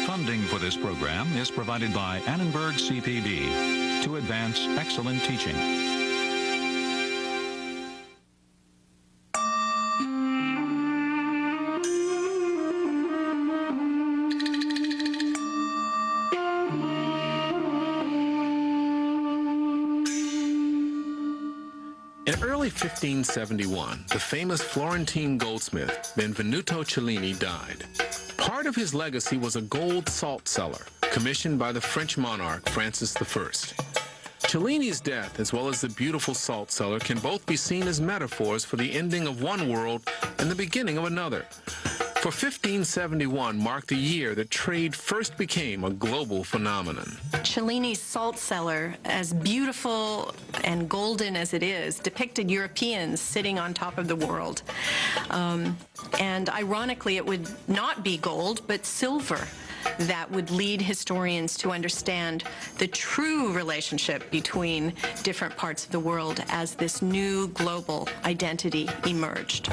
Funding for this program is provided by Annenberg CPB to advance excellent teaching. In early 1571, the famous Florentine goldsmith Benvenuto Cellini died. Part of his legacy was a gold salt cellar commissioned by the French monarch Francis I. Cellini's death, as well as the beautiful salt cellar, can both be seen as metaphors for the ending of one world and the beginning of another. For 1571 marked the year that trade first became a global phenomenon. Cellini's salt cellar, as beautiful and golden as it is, depicted Europeans sitting on top of the world. And ironically, it would not be gold, but silver that would lead historians to understand the true relationship between different parts of the world as this new global identity emerged.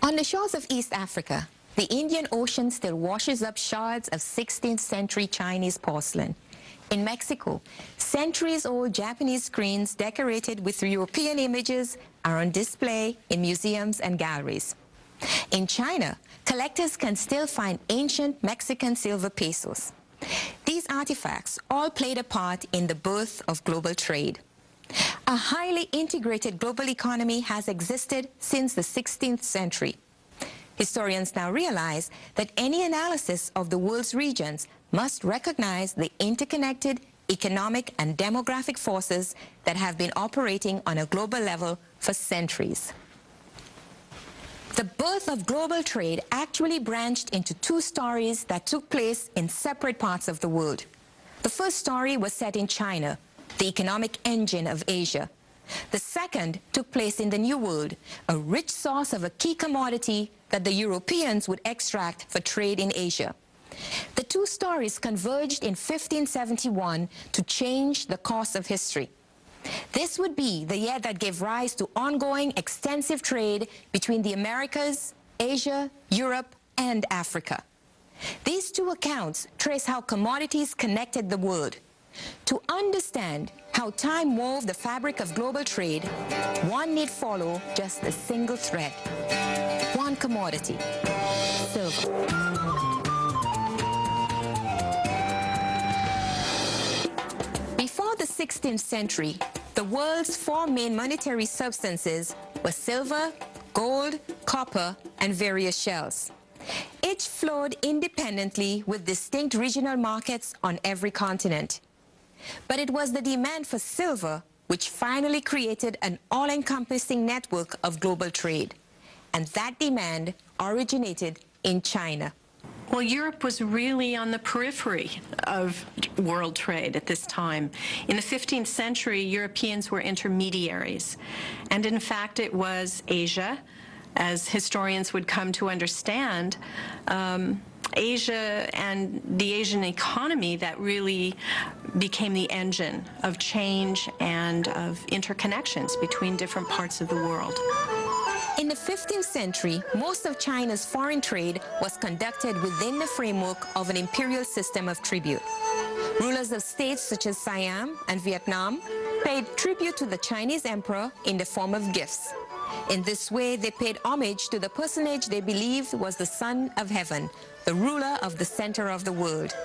On the shores of East Africa, the Indian Ocean still washes up shards of 16th century Chinese porcelain. In Mexico, centuries-old Japanese screens decorated with European images are on display in museums and galleries. In China, collectors can still find ancient Mexican silver pesos. These artifacts all played a part in the birth of global trade. A highly integrated global economy has existed since the 16th century. Historians now realize that any analysis of the world's regions must recognize the interconnected economic and demographic forces that have been operating on a global level for centuries. The birth of global trade actually branched into two stories that took place in separate parts of the world. The first story was set in China, the economic engine of Asia. The second took place in the New World, a rich source of a key commodity that the Europeans would extract for trade in Asia. The two stories converged in 1571 to change the course of history. This would be the year that gave rise to ongoing extensive trade between the Americas, Asia, Europe, and Africa. These two accounts trace how commodities connected the world. To understand how time wove the fabric of global trade, one need follow just a single thread. One commodity, silver. Before the 16th century, the world's four main monetary substances were silver, gold, copper, and various shells. Each flowed independently with distinct regional markets on every continent. But it was the demand for silver which finally created an all-encompassing network of global trade. And that demand originated in China. Well, Europe was really on the periphery of world trade at this time. In the 15th century, Europeans were intermediaries. And in fact, it was Asia, as historians would come to understand, Asia and the Asian economy that really became the engine of change and of interconnections between different parts of the world. In the 15th century, most of China's foreign trade was conducted within the framework of an imperial system of tribute. Rulers of states such as Siam and Vietnam paid tribute to the Chinese emperor in the form of gifts. In this way, they paid homage to the personage they believed was the Son of Heaven, the ruler of the center of the world.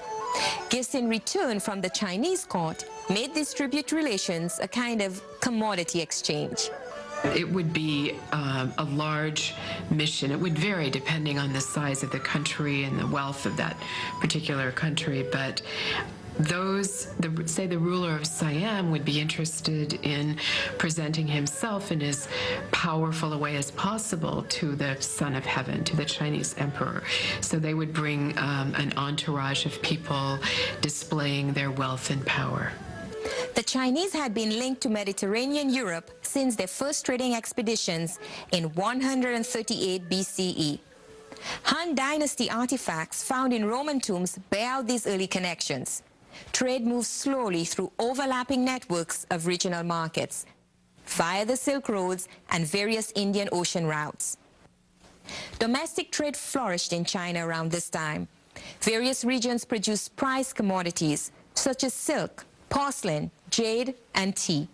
Gifts in return from the Chinese court made these tribute relations a kind of commodity exchange. It would be a large mission. It would vary depending on the size of the country and the wealth of that particular country, but say the ruler of Siam would be interested in presenting himself in as powerful a way as possible to the Son of Heaven, to the Chinese emperor. So they would bring an entourage of people displaying their wealth and power. The Chinese had been linked to Mediterranean Europe since their first trading expeditions in 138 BCE. Han Dynasty artifacts found in Roman tombs bear out these early connections. Trade moved slowly through overlapping networks of regional markets via the Silk Roads and various Indian Ocean routes. Domestic trade flourished in China around this time. Various regions produced prized commodities such as silk, porcelain, jade, and tea.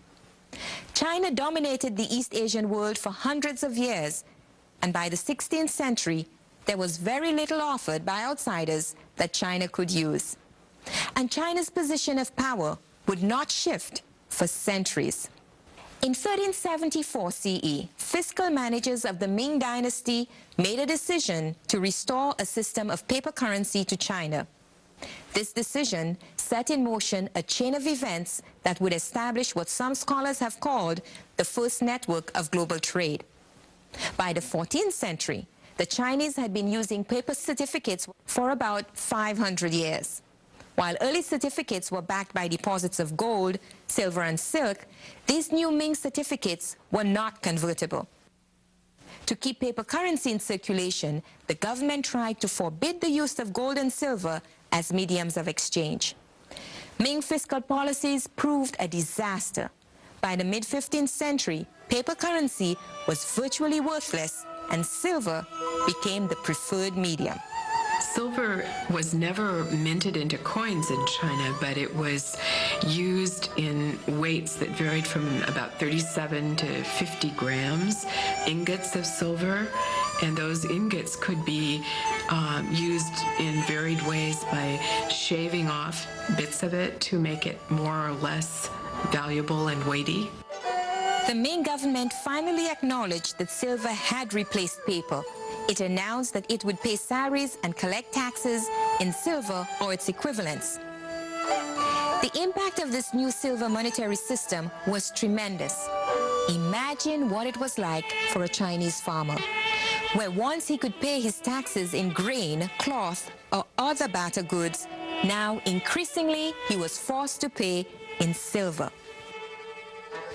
China dominated the East Asian world for hundreds of years, and by the 16th century, there was very little offered by outsiders that China could use. And China's position of power would not shift for centuries. In 1374 CE, fiscal managers of the Ming Dynasty made a decision to restore a system of paper currency to China. This decision set in motion a chain of events that would establish what some scholars have called the first network of global trade. By the 14th century, the Chinese had been using paper certificates for about 500 years. While early certificates were backed by deposits of gold, silver, and silk, these new Ming certificates were not convertible. To keep paper currency in circulation, the government tried to forbid the use of gold and silver as mediums of exchange. Ming fiscal policies proved a disaster. By the mid-15th century, paper currency was virtually worthless, and silver became the preferred medium. Silver was never minted into coins in China, but it was used in weights that varied from about 37 to 50 grams, ingots of silver, and those ingots could be used in varied ways by shaving off bits of it to make it more or less valuable and weighty. The Ming government finally acknowledged that silver had replaced paper. It announced that it would pay salaries and collect taxes in silver or its equivalents. The impact of this new silver monetary system was tremendous. Imagine what it was like for a Chinese farmer, where once he could pay his taxes in grain, cloth, or other barter goods, now increasingly he was forced to pay in silver.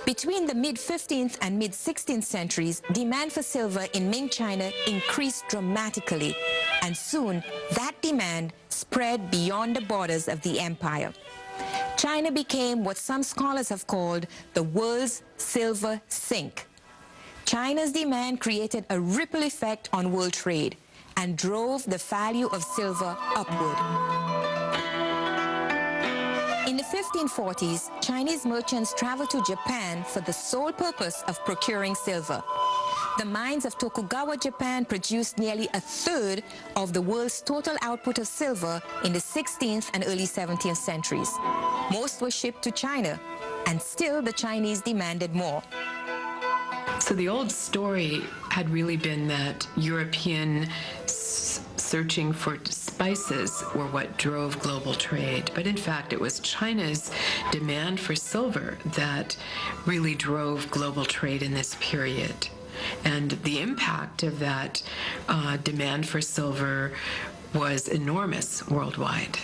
Between the mid-15th and mid-16th centuries, demand for silver in Ming China increased dramatically, and soon that demand spread beyond the borders of the empire. China became what some scholars have called the world's silver sink. China's demand created a ripple effect on world trade and drove the value of silver upward. In the 1540s, Chinese merchants traveled to Japan for the sole purpose of procuring silver. The mines of Tokugawa, Japan produced nearly a third of the world's total output of silver in the 16th and early 17th centuries. Most were shipped to China, and still the Chinese demanded more. So the old story had really been that European searching for spices were what drove global trade. But in fact, it was China's demand for silver that really drove global trade in this period. And the impact of that demand for silver was enormous worldwide.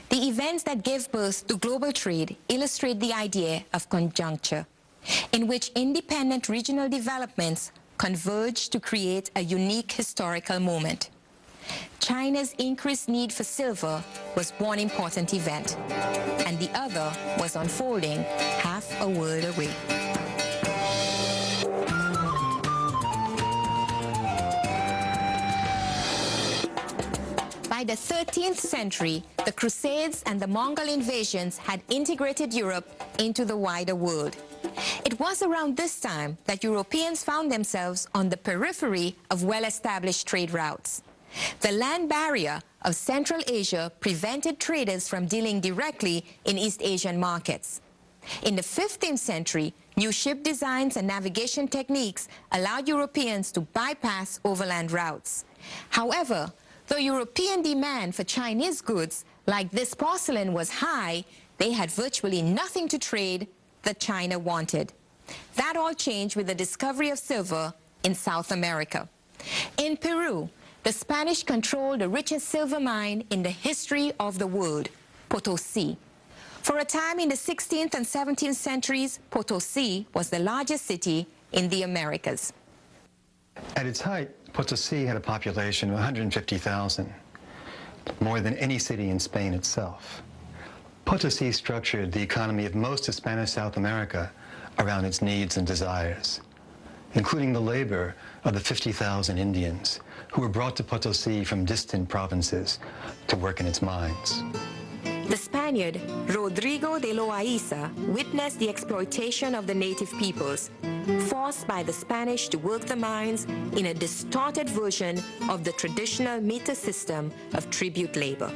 The events that gave birth to global trade illustrate the idea of conjuncture, in which independent regional developments converge to create a unique historical moment. China's increased need for silver was one important event, and the other was unfolding half a world away. By the 13th century, the Crusades and the Mongol invasions had integrated Europe into the wider world. It was around this time that Europeans found themselves on the periphery of well-established trade routes. The land barrier of Central Asia prevented traders from dealing directly in East Asian markets. In the 15th century, new ship designs and navigation techniques allowed Europeans to bypass overland routes. However, Though European demand for Chinese goods like this porcelain was high, they had virtually nothing to trade that China wanted. That all changed with the discovery of silver in South America. In Peru, the Spanish controlled the richest silver mine in the history of the world, Potosí. For a time in the 16th and 17th centuries, Potosí was the largest city in the Americas. At its height, Potosí had a population of 150,000, more than any city in Spain itself. Potosí structured the economy of most of Spanish South America around its needs and desires, including the labor of the 50,000 Indians who were brought to Potosí from distant provinces to work in its mines. The Spaniard, Rodrigo de Loaiza, witnessed the exploitation of the native peoples, forced by the Spanish to work the mines in a distorted version of the traditional meter system of tribute labor.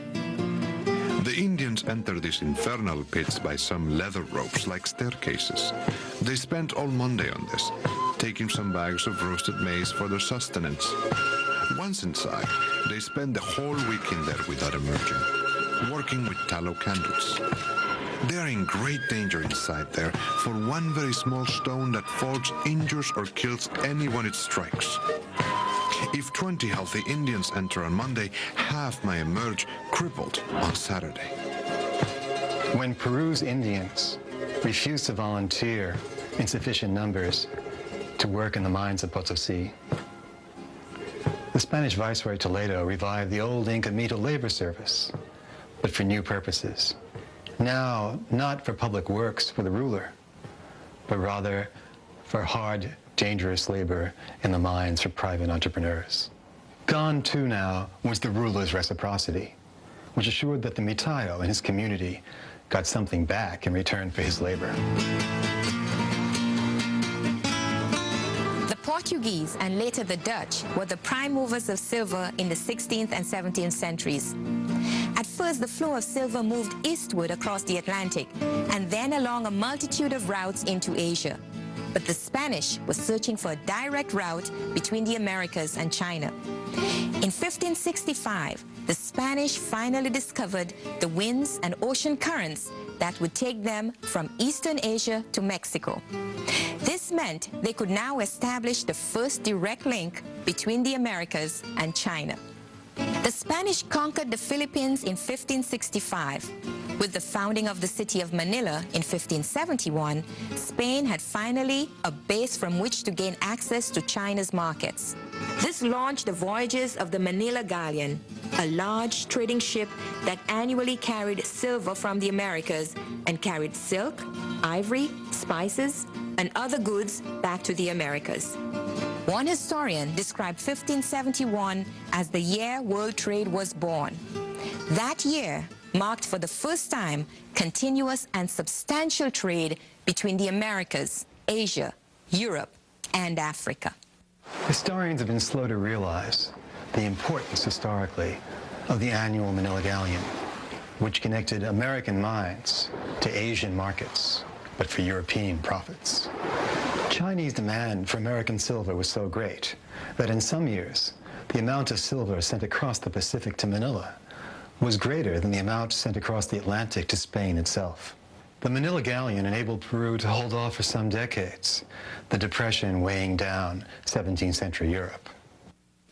The Indians entered these infernal pits by some leather ropes like staircases. They spent all Monday on this, taking some bags of roasted maize for their sustenance. Once inside, they spend the whole week in there without emerging, working with tallow candles. They are in great danger inside there, for one very small stone that falls injures or kills anyone it strikes. If 20 healthy Indians enter on Monday, half may emerge crippled on Saturday. When Peru's Indians refused to volunteer in sufficient numbers to work in the mines of Potosí, the Spanish Viceroy Toledo revived the old Inca Mito labor service, but for new purposes. Now, not for public works for the ruler, but rather for hard, dangerous labor in the mines for private entrepreneurs. Gone too now was the ruler's reciprocity, which assured that the Mitayo and his community got something back in return for his labor. The Portuguese and later the Dutch were the prime movers of silver in the 16th and 17th centuries. At first, the flow of silver moved eastward across the Atlantic and then along a multitude of routes into Asia. But the Spanish were searching for a direct route between the Americas and China. In 1565, the Spanish finally discovered the winds and ocean currents that would take them from Eastern Asia to Mexico. This meant they could now establish the first direct link between the Americas and China. The Spanish conquered the Philippines in 1565. With the founding of the city of Manila in 1571, Spain had finally a base from which to gain access to China's markets. This launched the voyages of the Manila Galleon, a large trading ship that annually carried silver from the Americas and carried silk, ivory, spices, and other goods back to the Americas. One historian described 1571 as the year world trade was born. That year marked for the first time continuous and substantial trade between the Americas, Asia, Europe, and Africa. Historians have been slow to realize the importance historically of the annual Manila Galleon, which connected American mines to Asian markets, but for European profits. Chinese demand for American silver was so great that in some years, the amount of silver sent across the Pacific to Manila was greater than the amount sent across the Atlantic to Spain itself. The Manila Galleon enabled Peru to hold off for some decades, the Depression weighing down 17th century Europe.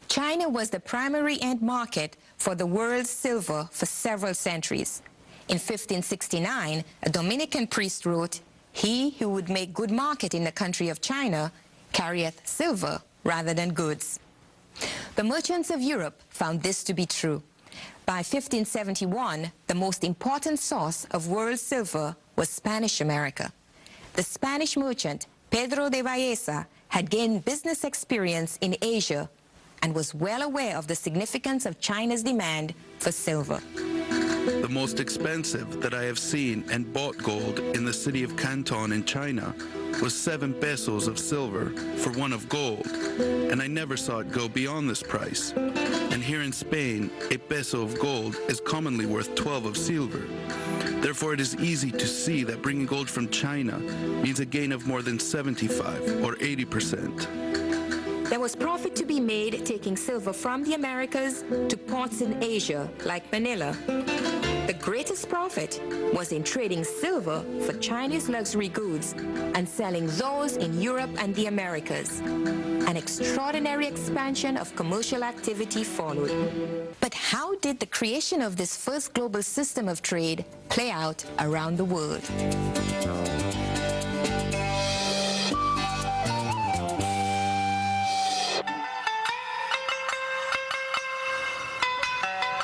China was the primary end market for the world's silver for several centuries. In 1569, a Dominican priest wrote, "He who would make good market in the country of China carrieth silver rather than goods." The merchants of Europe found this to be true. By 1571, the most important source of world silver was Spanish America. The Spanish merchant Pedro de Valleza had gained business experience in Asia and was well aware of the significance of China's demand for silver. The most expensive that I have seen and bought gold in the city of Canton in China was 7 pesos of silver for 1 of gold, and I never saw it go beyond this price. And here in Spain, a peso of gold is commonly worth 12 of silver. Therefore, it is easy to see that bringing gold from China means a gain of more than 75 or 80%. There was profit to be made taking silver from the Americas to ports in Asia, like Manila. The greatest profit was in trading silver for Chinese luxury goods and selling those in Europe and the Americas. An extraordinary expansion of commercial activity followed. But how did the creation of this first global system of trade play out around the world?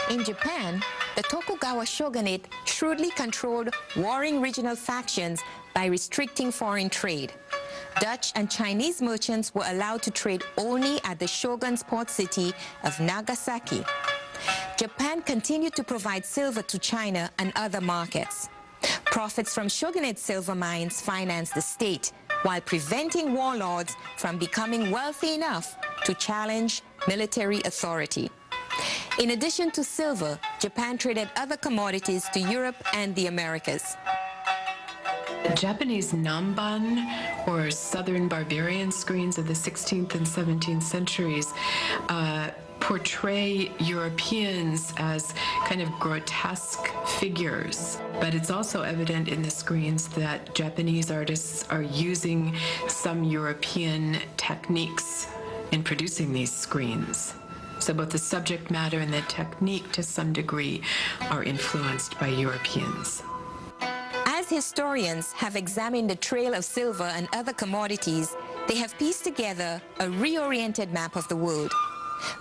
In Japan, the Tokugawa shogunate shrewdly controlled warring regional factions by restricting foreign trade. Dutch and Chinese merchants were allowed to trade only at the shogun's port city of Nagasaki. Japan continued to provide silver to China and other markets. Profits from shogunate silver mines financed the state, while preventing warlords from becoming wealthy enough to challenge military authority. In addition to silver, Japan traded other commodities to Europe and the Americas. The Japanese Namban, or Southern Barbarian screens of the 16th and 17th centuries, portray Europeans as kind of grotesque figures. But it's also evident in the screens that Japanese artists are using some European techniques in producing these screens. So both the subject matter and the technique, to some degree, are influenced by Europeans. As historians have examined the trail of silver and other commodities, they have pieced together a reoriented map of the world.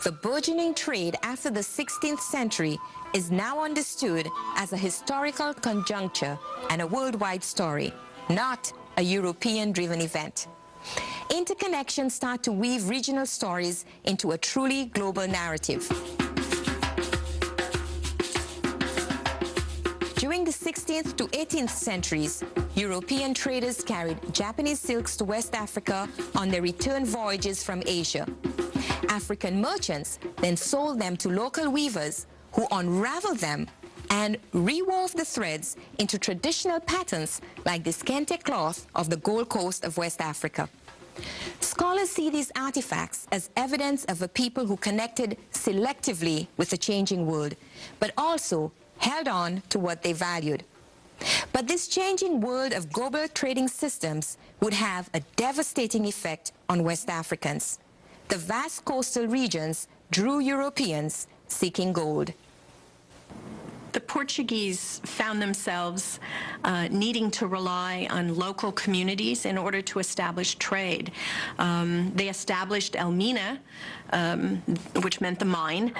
The burgeoning trade after the 16th century is now understood as a historical conjuncture and a worldwide story, not a European-driven event. Interconnections start to weave regional stories into a truly global narrative. During the 16th to 18th centuries, European traders carried Japanese silks to West Africa on their return voyages from Asia. African merchants then sold them to local weavers who unraveled them and rewove the threads into traditional patterns like the skente cloth of the Gold Coast of West Africa. Scholars see these artifacts as evidence of a people who connected selectively with the changing world, but also held on to what they valued. But this changing world of global trading systems would have a devastating effect on West Africans. The vast coastal regions drew Europeans seeking gold. The Portuguese found themselves needing to rely on local communities in order to establish trade. They established Elmina, which meant the mine,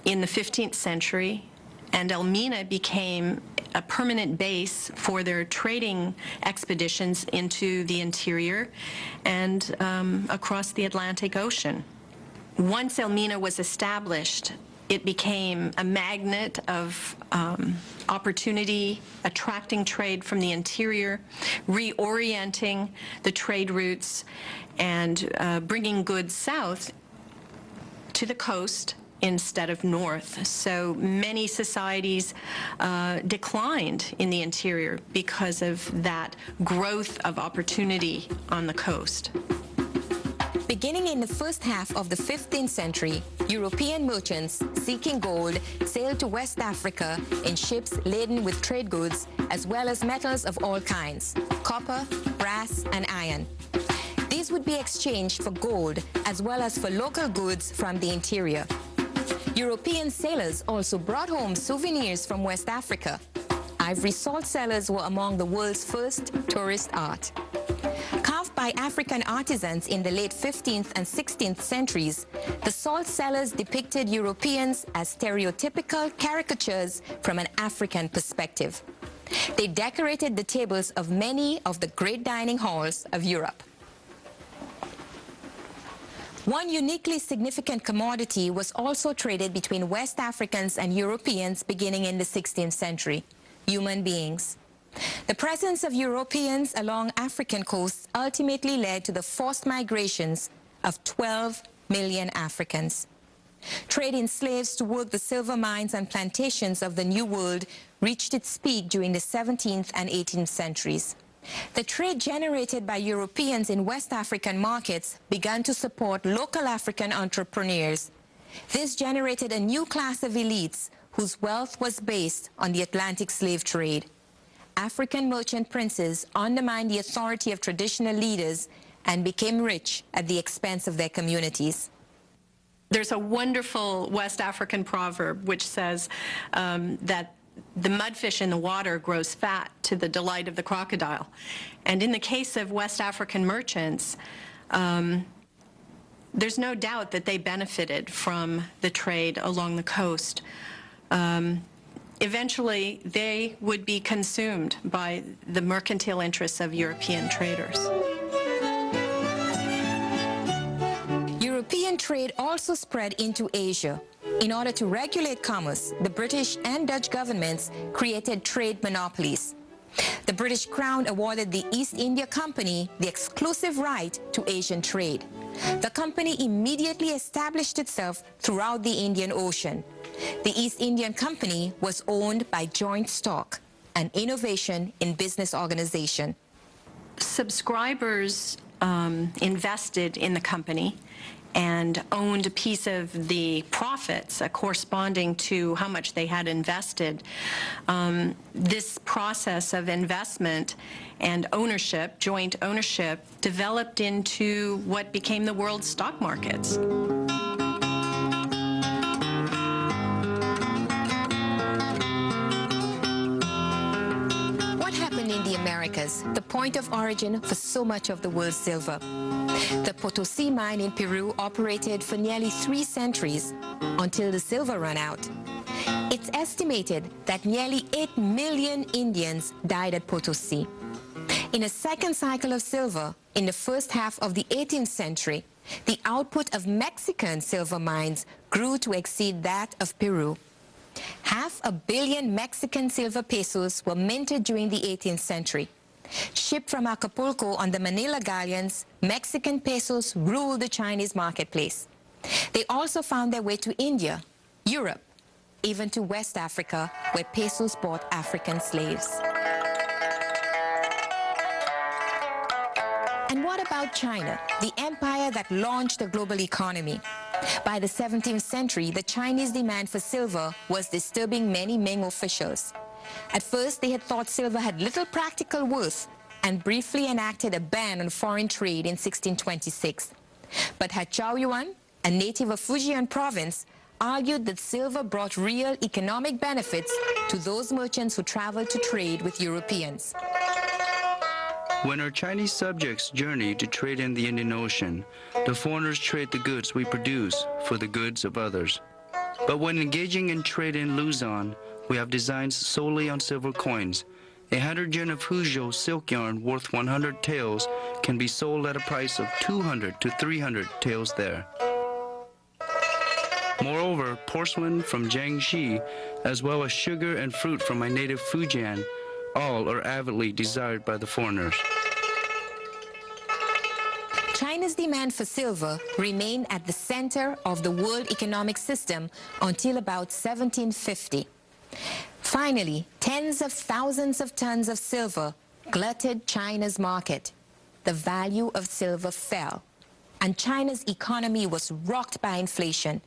in the 15th century, and Elmina became a permanent base for their trading expeditions into the interior and across the Atlantic Ocean. Once Elmina was established, it became a magnet of opportunity, attracting trade from the interior, reorienting the trade routes, and bringing goods south to the coast instead of north. So many societies declined in the interior because of that growth of opportunity on the coast. Beginning in the first half of the 15th century, European merchants seeking gold sailed to West Africa in ships laden with trade goods as well as metals of all kinds, copper, brass, and iron. These would be exchanged for gold as well as for local goods from the interior. European sailors also brought home souvenirs from West Africa. Ivory salt cellars were among the world's first tourist art. Carved by African artisans in the late 15th and 16th centuries, the salt cellars depicted Europeans as stereotypical caricatures from an African perspective. They decorated the tables of many of the great dining halls of Europe. One uniquely significant commodity was also traded between West Africans and Europeans beginning in the 16th century: human beings. The presence of Europeans along African coasts ultimately led to the forced migrations of 12 million Africans. Trade in slaves to work the silver mines and plantations of the New World reached its peak during the 17th and 18th centuries. The trade generated by Europeans in West African markets began to support local African entrepreneurs. This generated a new class of elites whose wealth was based on the Atlantic slave trade. African merchant princes undermined the authority of traditional leaders and became rich at the expense of their communities. There's a wonderful West African proverb which says that the mudfish in the water grows fat to the delight of the crocodile. And in the case of West African merchants, there's no doubt that they benefited from the trade along the coast. Eventually, they would be consumed by the mercantile interests of European traders. European trade also spread into Asia. In order to regulate commerce, the British and Dutch governments created trade monopolies. The British Crown awarded the East India Company the exclusive right to Asian trade. The company immediately established itself throughout the Indian Ocean. The East Indian Company was owned by joint stock, an innovation in business organization. Subscribers invested in the company and owned a piece of the profits corresponding to how much they had invested. This process of investment and ownership, joint ownership, developed into what became the world's stock markets. What happened in the Americas, the point of origin for so much of the world's silver? The Potosí mine in Peru operated for nearly 3 centuries until the silver ran out. It's estimated that nearly 8 million Indians died at Potosí. In a second cycle of silver, in the first half of the 18th century, the output of Mexican silver mines grew to exceed that of Peru. 500 million Mexican silver pesos were minted during the 18th century. Shipped from Acapulco on the Manila Galleons, Mexican pesos ruled the Chinese marketplace. They also found their way to India, Europe, even to West Africa, where pesos bought African slaves. And what about China, the empire that launched the global economy? By the 17th century, the Chinese demand for silver was disturbing many Ming officials. At first, they had thought silver had little practical worth and briefly enacted a ban on foreign trade in 1626. But Hachao Yuan, a native of Fujian province, argued that silver brought real economic benefits to those merchants who traveled to trade with Europeans. When our Chinese subjects journey to trade in the Indian Ocean, the foreigners trade the goods we produce for the goods of others. But when engaging in trade in Luzon, we have designs solely on silver coins. 100 yen of Huzhou silk yarn worth 100 taels can be sold at a price of 200 to 300 taels there. Moreover, porcelain from Jiangxi, as well as sugar and fruit from my native Fujian, all are avidly desired by the foreigners. China's demand for silver remained at the center of the world economic system until about 1750. Finally, tens of thousands of tons of silver glutted China's market. The value of silver fell, and China's economy was rocked by inflation.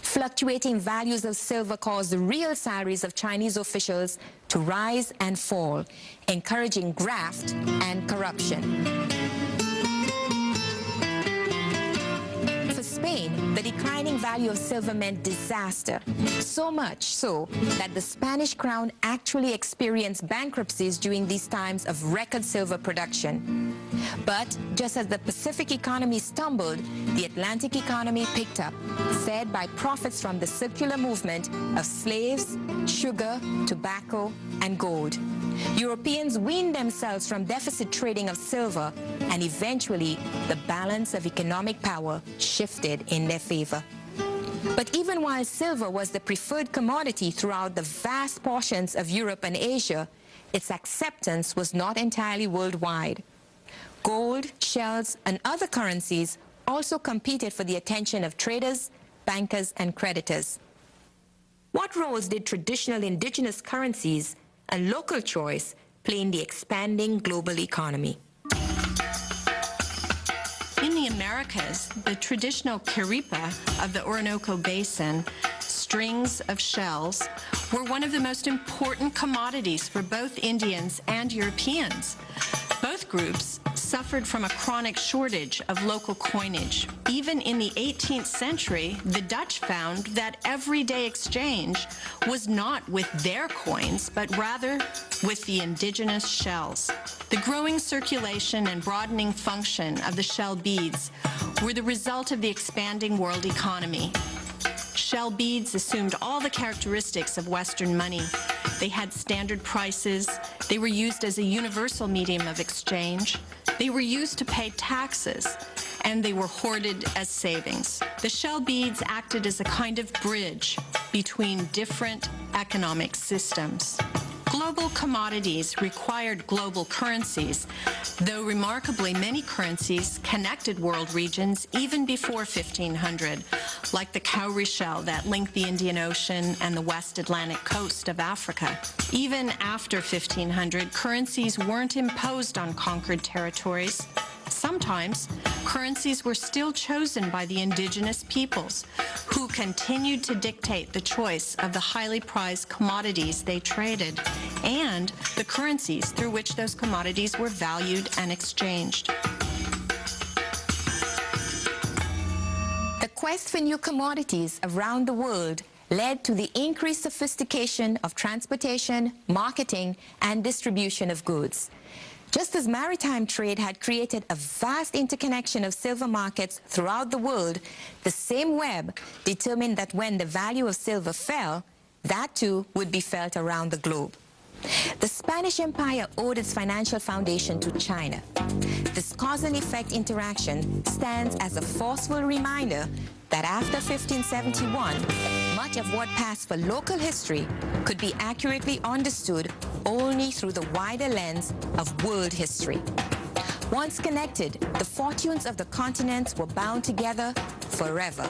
Fluctuating values of silver caused the real salaries of Chinese officials to rise and fall, encouraging graft and corruption. For Spain, the declining value of silver meant disaster, so much so that the Spanish crown actually experienced bankruptcies during these times of record silver production. But just as the Pacific economy stumbled, the Atlantic economy picked up, fed by profits from the circular movement of slaves, sugar, tobacco, and gold. Europeans weaned themselves from deficit trading of silver, and eventually the balance of economic power shifted in their favor. But even while silver was the preferred commodity throughout the vast portions of Europe and Asia, its acceptance was not entirely worldwide. Gold, shells, and other currencies also competed for the attention of traders, bankers, and creditors. What roles did traditional indigenous currencies and local choice play in the expanding global economy. In the Americas, the traditional caripa of the Orinoco Basin, strings of shells, were one of the most important commodities for both Indians and Europeans. Both groups suffered from a chronic shortage of local coinage. Even in the 18th century, the Dutch found that everyday exchange was not with their coins, but rather with the indigenous shells. The growing circulation and broadening function of the shell beads were the result of the expanding world economy. Shell beads assumed all the characteristics of Western money. They had standard prices. They were used as a universal medium of exchange. They were used to pay taxes, and they were hoarded as savings. The shell beads acted as a kind of bridge between different economic systems. Global commodities required global currencies, though remarkably many currencies connected world regions even before 1500, like the cowrie shell that linked the Indian Ocean and the West Atlantic coast of Africa. Even after 1500, currencies weren't imposed on conquered territories. Sometimes, currencies were still chosen by the indigenous peoples, who continued to dictate the choice of the highly prized commodities they traded and the currencies through which those commodities were valued and exchanged. The quest for new commodities around the world led to the increased sophistication of transportation, marketing, and distribution of goods. Just as maritime trade had created a vast interconnection of silver markets throughout the world, the same web determined that when the value of silver fell, that too would be felt around the globe. The Spanish Empire owed its financial foundation to China. This cause and effect interaction stands as a forceful reminder that after 1571, much of what passed for local history could be accurately understood only through the wider lens of world history. Once connected, the fortunes of the continents were bound together forever.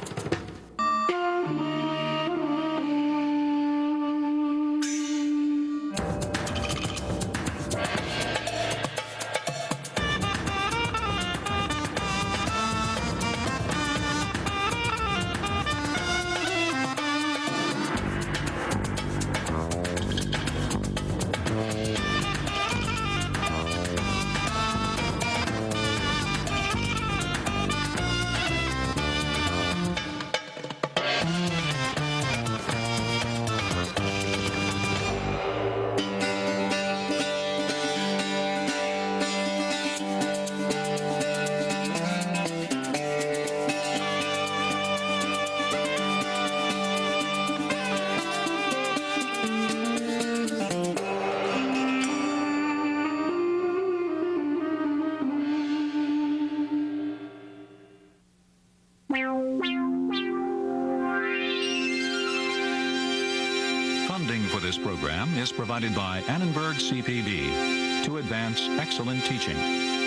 Funding for this program is provided by Annenberg CPB to advance excellent teaching.